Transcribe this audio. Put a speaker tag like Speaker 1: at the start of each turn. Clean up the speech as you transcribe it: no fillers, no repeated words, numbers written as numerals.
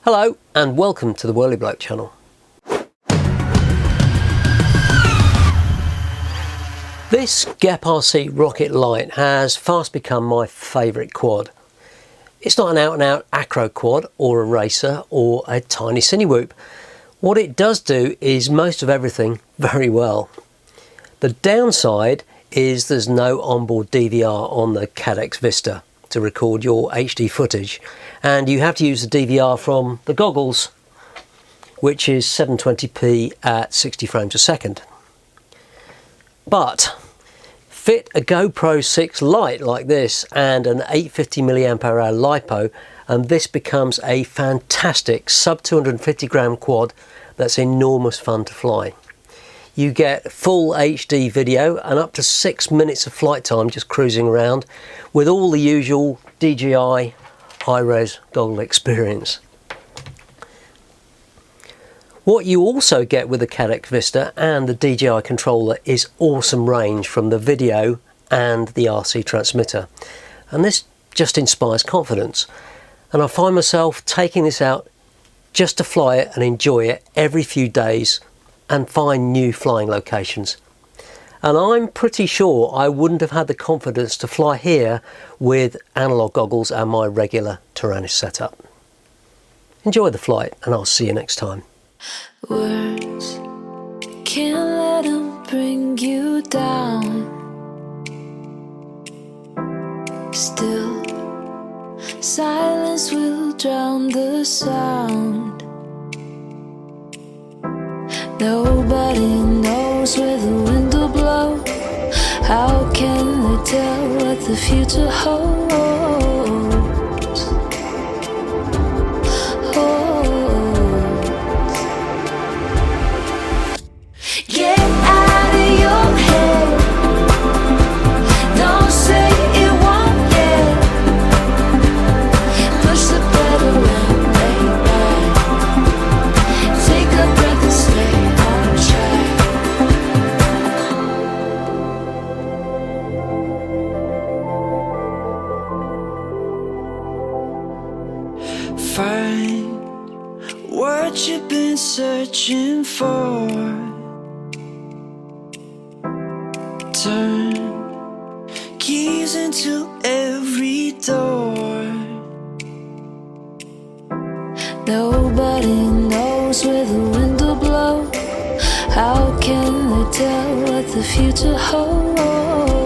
Speaker 1: Hello and welcome to the Whirly Bloke channel. This GEPRC Rocket Lite has fast become my favourite quad. It's not an out and out acro quad or a racer or a tiny cinewhoop. What it does do is most of everything very well. The downside is there's no onboard DVR on the Caddx Vista to record your HD footage, and you have to use the DVR from the Goggles, which is 720p at 60 frames a second. But fit a GoPro 6 Lite like this and an 850 mAh LiPo and this becomes a fantastic sub 250 gram quad that's enormous fun to fly. You get full HD video and up to 6 minutes of flight time just cruising around with all the usual DJI high-res goggle experience. What you also get with the Caddx Vista and the DJI controller is awesome range from the video and the RC transmitter, and this just inspires confidence, and I find myself taking this out just to fly it and enjoy it every few days and find new flying locations. And I'm pretty sure I wouldn't have had the confidence to fly here with analog goggles and my regular Taranis setup. Enjoy the flight and I'll see you next time.
Speaker 2: Words can't let them bring you down. Still, silence will drown the sound. Nobody knows where the wind will blow. How can they tell what the future holds? Get out of your head. Don't say it won't yet. Push the pedal and lay back. Take a breath and stay on track.
Speaker 3: Find what you've been searching for. Turn keys into every door.
Speaker 2: Nobody knows where the wind will blow. How can they tell what the future holds?